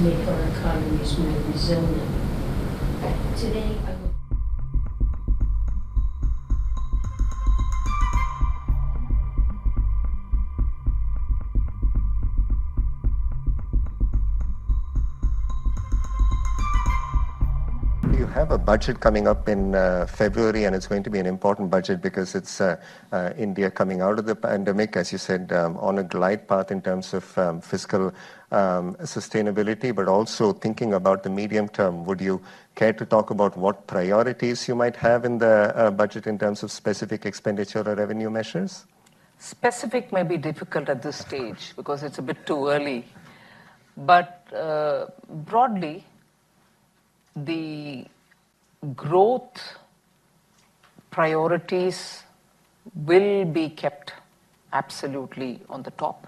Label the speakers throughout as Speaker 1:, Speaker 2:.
Speaker 1: make our economies more resilient. Today, I will
Speaker 2: You have a budget coming up in February, and it's going to be an important budget because it's India coming out of the pandemic, as you said, on a glide path in terms of fiscal sustainability, but also thinking about the medium term. Would you care to talk about what priorities you might have in the budget in terms of specific expenditure or revenue measures?
Speaker 3: Specific may be difficult at this stage because it's a bit too early. But broadly, the growth priorities will be kept absolutely on the top.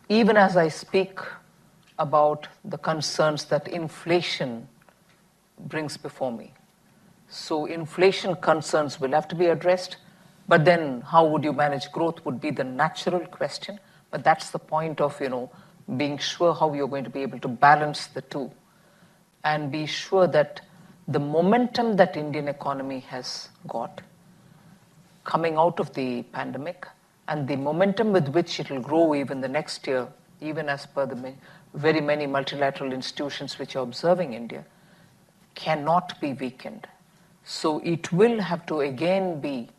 Speaker 3: Even as I speak about the concerns that inflation brings before me. So inflation concerns will have to be addressed, but then how would you manage growth would be the natural question. But that's the point of, being sure how you're going to be able to balance the two and be sure that the momentum that Indian economy has got coming out of the pandemic and the momentum with which it will grow even the next year, even as per the very many multilateral institutions which are observing India, cannot be weakened. So it will have to again be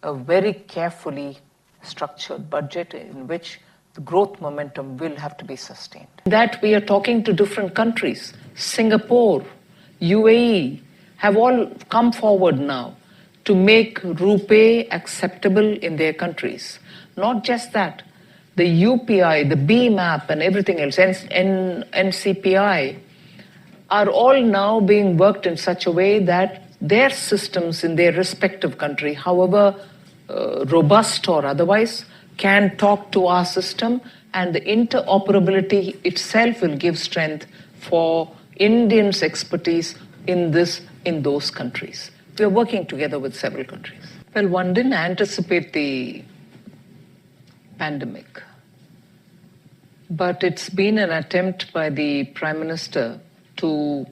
Speaker 3: a very carefully structured budget in which the growth momentum will have to be sustained. That we are talking to different countries. Singapore, UAE have all come forward now to make Rupay acceptable in their countries. Not just that, the UPI, the BMAP and everything else, NCPI, are all now being worked in such a way that their systems in their respective country, however robust or otherwise, can talk to our system, and the interoperability itself will give strength for Indians' expertise in those countries. We are working together with several countries. Well, one didn't anticipate the pandemic, but it's been an attempt by the Prime Minister to,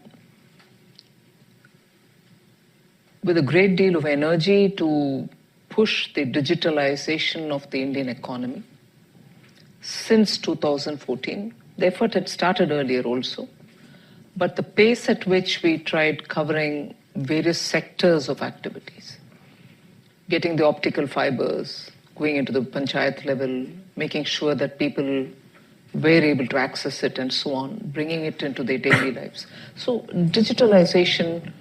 Speaker 3: with a great deal of energy, to push the digitalization of the Indian economy since 2014. The effort had started earlier also, but the pace at which we tried covering various sectors of activities, getting the optical fibers, going into the panchayat level, making sure that people were able to access it and so on, bringing it into their daily lives. So digitalization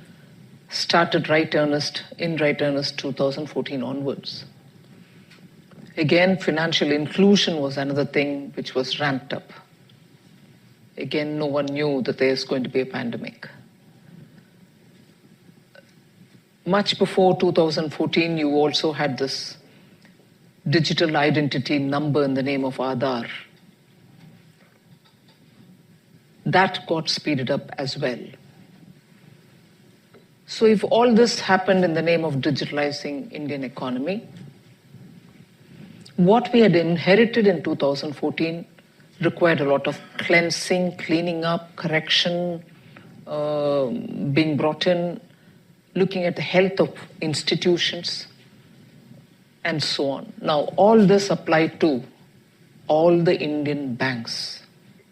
Speaker 3: started in right earnest 2014 onwards. Again, financial inclusion was another thing which was ramped up. Again, no one knew that there's going to be a pandemic. Much before 2014, you also had this digital identity number in the name of Aadhaar. That got speeded up as well. So if all this happened in the name of digitalizing Indian economy, what we had inherited in 2014 required a lot of cleansing, cleaning up, correction, being brought in, looking at the health of institutions, and so on. Now, all this applied to all the Indian banks,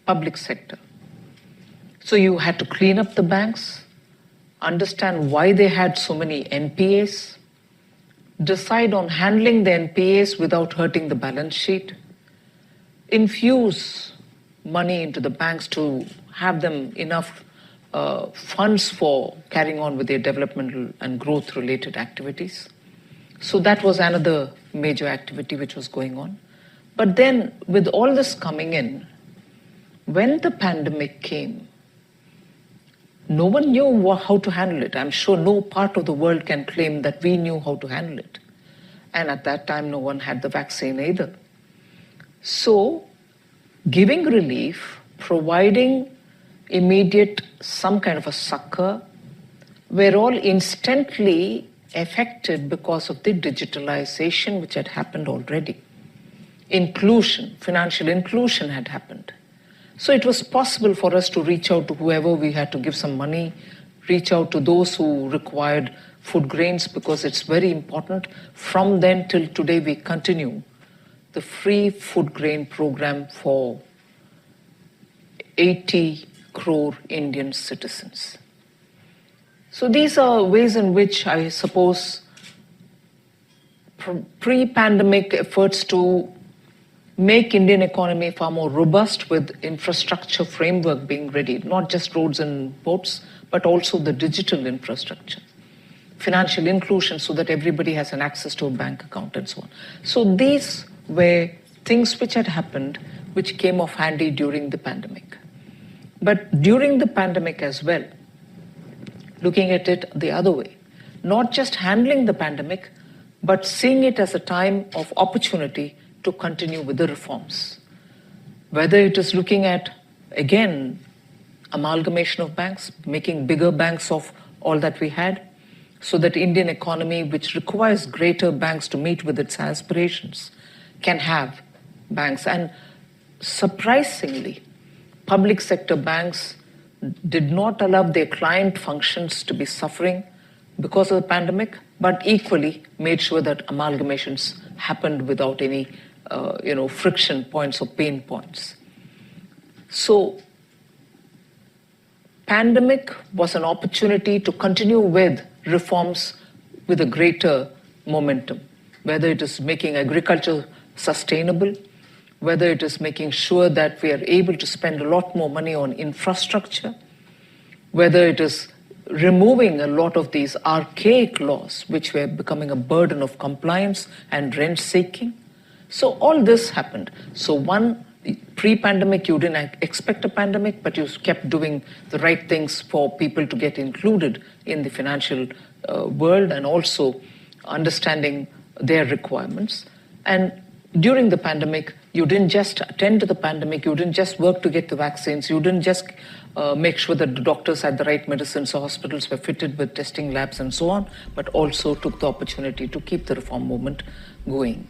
Speaker 3: public sector. So you had to clean up the banks, understand why they had so many NPAs, decide on handling the NPAs without hurting the balance sheet, infuse money into the banks to have them enough funds for carrying on with their developmental and growth-related activities. So that was another major activity which was going on. But then, with all this coming in, when the pandemic came, no one knew how to handle it. I'm sure no part of the world can claim that we knew how to handle it. And at that time, no one had the vaccine either. So, giving relief, providing immediate some kind of a succor, were all instantly affected because of the digitalization which had happened already. Inclusion, financial inclusion had happened. So it was possible for us to reach out to whoever we had to give some money, reach out to those who required food grains, because it's very important. From then till today, we continue the free food grain program for 80 crore Indian citizens. So these are ways in which I suppose pre-pandemic efforts to make Indian economy far more robust with infrastructure framework being ready, not just roads and ports, but also the digital infrastructure, financial inclusion so that everybody has an access to a bank account and so on. So these were things which had happened, which came off handy during the pandemic. But during the pandemic as well, looking at it the other way, not just handling the pandemic, but seeing it as a time of opportunity to continue with the reforms. Whether it is looking at, again, amalgamation of banks, making bigger banks of all that we had, so that Indian economy, which requires greater banks to meet with its aspirations, can have banks. And surprisingly, public sector banks did not allow their client functions to be suffering because of the pandemic, but equally made sure that amalgamations happened without any friction points or pain points. So pandemic was an opportunity to continue with reforms with a greater momentum, whether it is making agriculture sustainable, whether it is making sure that we are able to spend a lot more money on infrastructure, whether it is removing a lot of these archaic laws which were becoming a burden of compliance and rent seeking. So all this happened. So one, pre-pandemic, you didn't expect a pandemic, but you kept doing the right things for people to get included in the financial world and also understanding their requirements. And during the pandemic, you didn't just attend to the pandemic, you didn't just work to get the vaccines, you didn't just make sure that the doctors had the right medicines, or hospitals were fitted with testing labs and so on, but also took the opportunity to keep the reform movement going.